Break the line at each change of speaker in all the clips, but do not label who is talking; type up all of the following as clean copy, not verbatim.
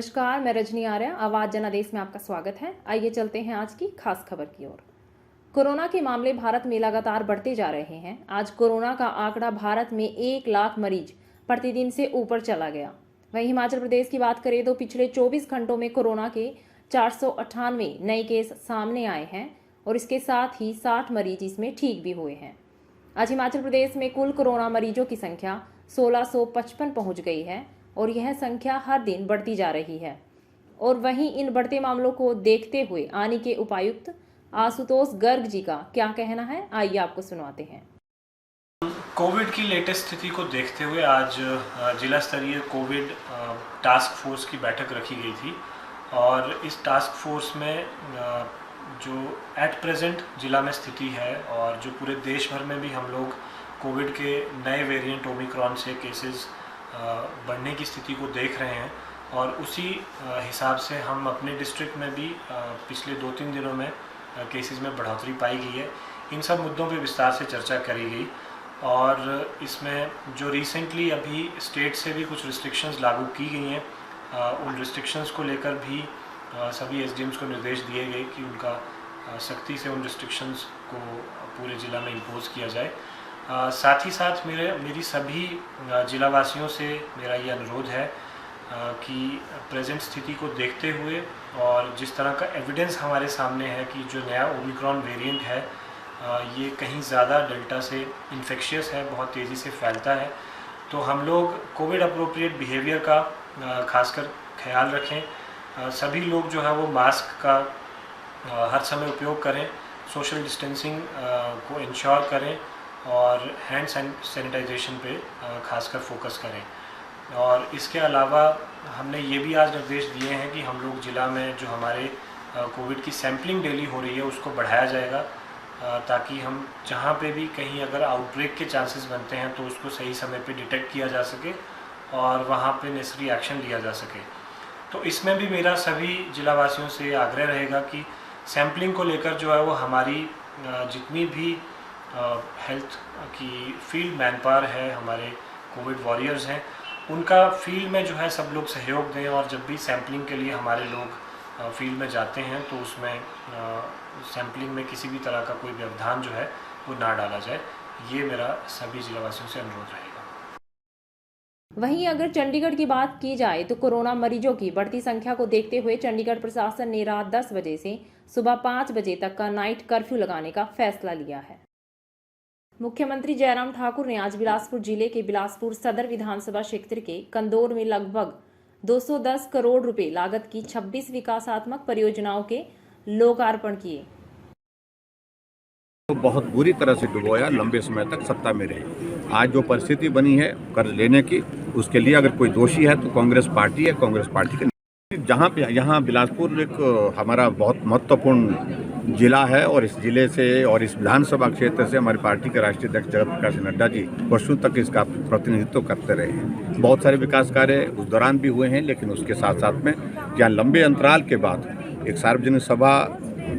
नमस्कार, मैं रजनी आर्य, आवाज जनादेश में आपका स्वागत है। आइए चलते हैं आज की खास खबर की ओर। कोरोना के मामले भारत में लगातार बढ़ते जा रहे हैं। आज कोरोना का आंकड़ा भारत में 1 लाख मरीज प्रतिदिन से ऊपर चला गया। वहीं हिमाचल प्रदेश की बात करें तो पिछले 24 घंटों में कोरोना के 498 नए केस सामने आए हैं और इसके साथ ही 60 मरीज इसमें ठीक भी हुए हैं। आज हिमाचल प्रदेश में कुल कोरोना मरीजों की संख्या 1655 पहुंच गई है और यह संख्या हर दिन बढ़ती जा रही है। और वहीं इन बढ़ते मामलों को देखते हुए आनी के उपायुक्त आशुतोष गर्ग जी का क्या कहना है, आइए आपको सुनाते हैं।
कोविड की लेटेस्ट स्थिति को देखते हुए आज जिला स्तरीय कोविड टास्क फोर्स की बैठक रखी गई थी और इस टास्क फोर्स में जो एट प्रेजेंट जिला में स्थिति है और जो पूरे देश भर में भी हम लोग कोविड के नए वेरिएंट ओमिक्रॉन से केसेस बढ़ने की स्थिति को देख रहे हैं और उसी हिसाब से हम अपने डिस्ट्रिक्ट में भी पिछले 2-3 दिनों में केसेस में बढ़ोतरी पाई गई है। इन सब मुद्दों पे विस्तार से चर्चा करी गई और इसमें जो रिसेंटली अभी स्टेट से भी कुछ रिस्ट्रिक्शंस लागू की गई हैं, उन रिस्ट्रिक्शंस को लेकर भी सभी एसडीएम्स को निर्देश दिए गए कि उनका सख्ती से उन रिस्ट्रिक्शंस को पूरे ज़िला में इम्पोज किया जाए। साथ ही साथ मेरी सभी जिलावासियों से मेरा ये अनुरोध है कि प्रेजेंट स्थिति को देखते हुए और जिस तरह का एविडेंस हमारे सामने है कि जो नया ओमिक्रॉन वेरिएंट है ये कहीं ज़्यादा डेल्टा से इन्फेक्शियस है, बहुत तेज़ी से फैलता है, तो हम लोग कोविड अप्रोप्रिएट बिहेवियर का खासकर ख्याल रखें। सभी लोग जो है वो मास्क का हर समय उपयोग करें, सोशल डिस्टेंसिंग को इंश्योर करें और हैंड सैनिटाइजेशन पे खासकर फोकस करें। और इसके अलावा हमने ये भी आज निर्देश दिए हैं कि हम लोग ज़िला में जो हमारे कोविड की सैम्पलिंग डेली हो रही है उसको बढ़ाया जाएगा ताकि हम जहाँ पे भी कहीं अगर आउटब्रेक के चांसेस बनते हैं तो उसको सही समय पे डिटेक्ट किया जा सके और वहाँ पे नेसेसरी एक्शन लिया जा सके। तो इसमें भी मेरा सभी जिलावासियों से आग्रह रहेगा कि सैम्पलिंग को लेकर जो है वो हमारी जितनी भी हेल्थ की फील्ड मैन पावर है, हमारे कोविड वॉरियर्स हैं, उनका फील्ड में जो है सब लोग सहयोग दें और जब भी सैम्पलिंग के लिए हमारे लोग फील्ड में जाते हैं तो उसमें सैम्पलिंग में किसी भी तरह का कोई व्यवधान जो है वो ना डाला जाए। ये मेरा सभी जिलावासियों से अनुरोध रहेगा।
वहीं अगर चंडीगढ़ की बात की जाए तो कोरोना मरीजों की बढ़ती संख्या को देखते हुए चंडीगढ़ प्रशासन ने रात 10 बजे से सुबह 5 बजे तक का नाइट कर्फ्यू लगाने का फैसला लिया है। मुख्यमंत्री जयराम ठाकुर ने आज बिलासपुर जिले के बिलासपुर सदर विधानसभा क्षेत्र के कंदौर में लगभग 210 करोड़ रुपए लागत की 26 विकासात्मक परियोजनाओं के लोकार्पण किए।
बहुत बुरी तरह से डुबोया, लंबे समय तक सत्ता में रही। आज जो परिस्थिति बनी है कर्ज लेने की, उसके लिए अगर कोई दोषी है तो कांग्रेस पार्टी है। कांग्रेस पार्टी के जहाँ पे यहाँ बिलासपुर एक हमारा बहुत महत्वपूर्ण जिला है और इस जिले से और इस विधानसभा क्षेत्र से हमारी पार्टी के राष्ट्रीय अध्यक्ष जगत प्रकाश नड्डा जी वर्षों तक इसका प्रतिनिधित्व करते रहे हैं। बहुत सारे विकास कार्य उस दौरान भी हुए हैं, लेकिन उसके साथ साथ में जहाँ लंबे अंतराल के बाद एक सार्वजनिक सभा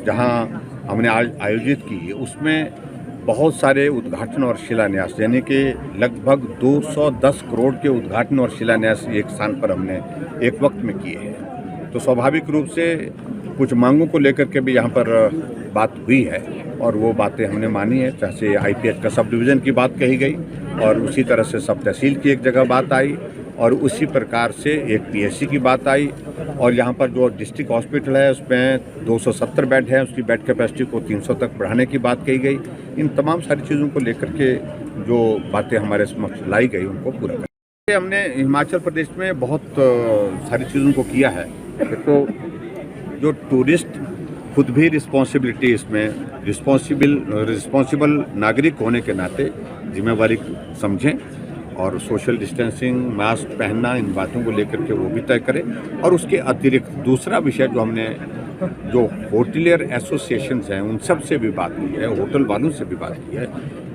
जहाँ हमने आज आयोजित की, उसमें बहुत सारे उद्घाटन और शिलान्यास, यानी कि लगभग 210 करोड़ के उद्घाटन और शिलान्यास एक स्थान पर हमने एक वक्त में किए हैं। तो स्वाभाविक रूप से कुछ मांगों को लेकर के भी यहाँ पर बात हुई है और वो बातें हमने मानी है। जैसे आईपीएच का सब डिवीज़न की बात कही गई और उसी तरह से सब तहसील की एक जगह बात आई और उसी प्रकार से एक पीएचसी की बात आई और यहाँ पर जो डिस्ट्रिक्ट हॉस्पिटल है उसमें 270 बेड है, उसकी बेड कैपेसिटी को 300 तक बढ़ाने की बात कही गई। इन तमाम सारी चीज़ों को लेकर के जो बातें हमारे समक्ष लाई गई उनको पूरा कर हमने हिमाचल प्रदेश में बहुत सारी चीज़ों को किया है। तो जो टूरिस्ट खुद भी रिस्पॉन्सिबिलिटी, इसमें रिस्पॉन्सिबल नागरिक होने के नाते जिम्मेवारी समझें और सोशल डिस्टेंसिंग, मास्क पहनना, इन बातों को लेकर के वो भी तय करें। और उसके अतिरिक्त दूसरा विषय जो हमने जो होटलियर एसोसिएशंस हैं उन सब से भी बात की है, होटल वालों से भी बात की है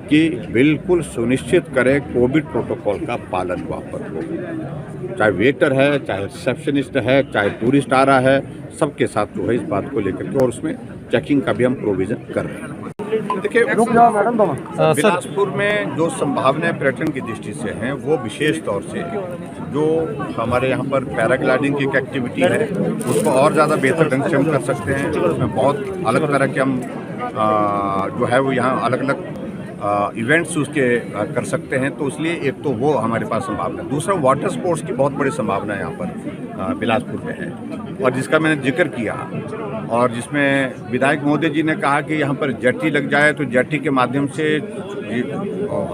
कि बिल्कुल सुनिश्चित करें कोविड प्रोटोकॉल का पालन वहाँ पर हो। चाहे वेटर है, चाहे रिसेप्शनिस्ट है, चाहे टूरिस्ट आ रहा है, सबके साथ जो है इस बात को लेकर के और उसमें चेकिंग का भी हम प्रोविज़न कर रहे हैं। देखिए, बिलासपुर में जो संभावनाएं पर्यटन की दृष्टि से हैं वो विशेष तौर से जो हमारे यहाँ पर पैराग्लाइडिंग की एक एक्टिविटी है उसको और ज़्यादा बेहतर ढंग से हम कर सकते हैं। उसमें बहुत अलग तरह के हम जो है वो यहाँ अलग अलग इवेंट्स उसके कर सकते हैं, तो इसलिए एक तो वो हमारे पास संभावना है। दूसरा, वाटर स्पोर्ट्स की बहुत बड़ी संभावना यहाँ पर बिलासपुर में है और जिसका मैंने जिक्र किया और जिसमें विधायक महोदय जी ने कहा कि यहाँ पर जेट्टी लग जाए तो जेट्टी के माध्यम से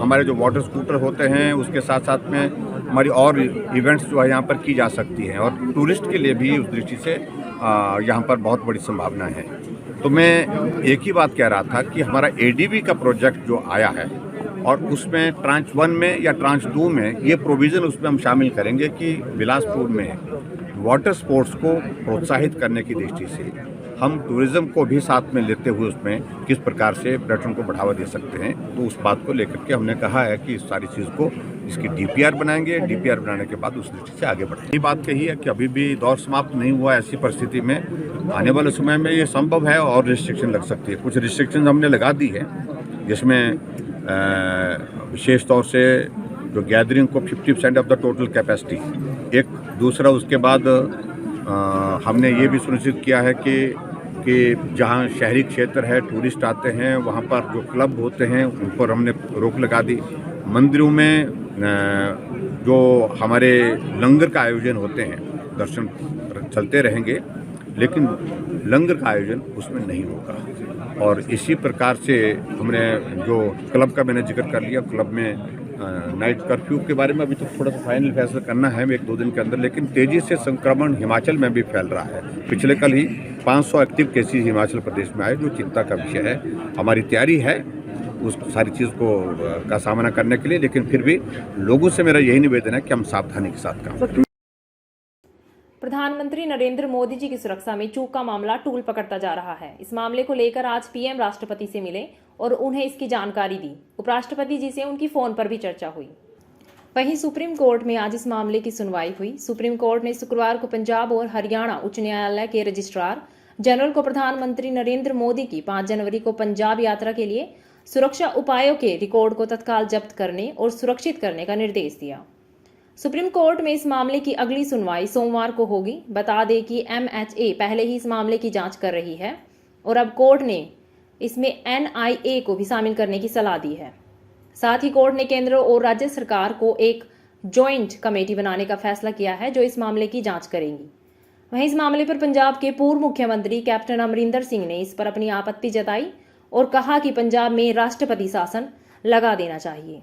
हमारे जो वाटर स्कूटर होते हैं उसके साथ साथ में हमारी और इवेंट्स जो है यहाँ पर की जा सकती हैं और टूरिस्ट के लिए भी उस दृष्टि से यहाँ पर बहुत बड़ी संभावना है। तो मैं एक ही बात कह रहा था कि हमारा एडीबी का प्रोजेक्ट जो आया है और उसमें ट्रांच 1 में या ट्रांच 2 में ये प्रोविज़न उसमें हम शामिल करेंगे कि बिलासपुर में वाटर स्पोर्ट्स को प्रोत्साहित करने की दृष्टि से हम टूरिज़्म को भी साथ में लेते हुए उसमें किस प्रकार से पर्यटन को बढ़ावा दे सकते हैं, तो उस बात को लेकर के हमने कहा है कि इस सारी चीज़ को इसकी डीपीआर बनाएंगे। डीपीआर बनाने के बाद उस दृष्टि से आगे बढ़ेंगे। ये बात कही है कि अभी भी दौर समाप्त नहीं हुआ, ऐसी परिस्थिति में आने वाले समय में ये संभव है और रिस्ट्रिक्शन लग सकती है। कुछ रिस्ट्रिक्शन हमने लगा दी है जिसमें विशेष तौर से जो गैदरिंग को 50% ऑफ द टोटल कैपेसिटी, एक दूसरा उसके बाद हमने ये भी सुनिश्चित किया है कि जहाँ शहरी क्षेत्र है, टूरिस्ट आते हैं, वहाँ पर जो क्लब होते हैं उन पर हमने रोक लगा दी। मंदिरों में जो हमारे लंगर का आयोजन होते हैं, दर्शन चलते रहेंगे लेकिन लंगर का आयोजन उसमें नहीं होगा। और इसी प्रकार से हमने जो क्लब का मैंने जिक्र कर लिया, क्लब में नाइट कर्फ्यू के बारे में अभी तो थोड़ा सा फाइनल फैसला करना है 1-2 दिन के अंदर, लेकिन तेज़ी से संक्रमण हिमाचल में भी फैल रहा है। पिछले कल ही 500 एक्टिव केसेस हिमाचल प्रदेश में आए, जो चिंता का विषय है। हमारी तैयारी है उस सारी चीज़ को का सामना करने के लिए, लेकिन फिर भी लोगों से मेरा यही निवेदन है कि हम सावधानी के साथ काम करें।
प्रधानमंत्री नरेंद्र मोदी जी की सुरक्षा में चूक का मामला टूल पकड़ता जा रहा है। इस मामले को लेकर आज पीएम राष्ट्रपति से मिले और उन्हें इसकी जानकारी दी। उपराष्ट्रपति जी से उनकी फोन पर भी चर्चा हुई। वहीं सुप्रीम कोर्ट में आज इस मामले की सुनवाई हुई। सुप्रीम कोर्ट ने शुक्रवार को पंजाब और हरियाणा उच्च न्यायालय के रजिस्ट्रार जनरल को प्रधानमंत्री नरेंद्र मोदी की 5 जनवरी को पंजाब यात्रा के लिए सुरक्षा उपायों के रिकॉर्ड को तत्काल जब्त करने और सुरक्षित करने का निर्देश दिया। सुप्रीम कोर्ट में इस मामले की अगली सुनवाई सोमवार को होगी। बता दें कि MHA पहले ही इस मामले की जांच कर रही है और अब कोर्ट ने इसमें NIA को भी शामिल करने की सलाह दी है। साथ ही कोर्ट ने केंद्र और राज्य सरकार को एक जॉइंट कमेटी बनाने का फैसला किया है जो इस मामले की जांच करेगी। वहीं इस मामले पर पंजाब के पूर्व मुख्यमंत्री कैप्टन अमरिंदर सिंह ने इस पर अपनी आपत्ति जताई और कहा कि पंजाब में राष्ट्रपति शासन लगा देना चाहिए।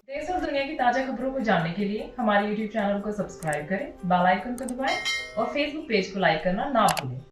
देश और दुनिया की ताजा खबरों को जानने के लिए हमारे YouTube चैनल को सब्सक्राइब करें, बेल आइकन को दबाएं और Facebook पेज को लाइक करना ना भूलें।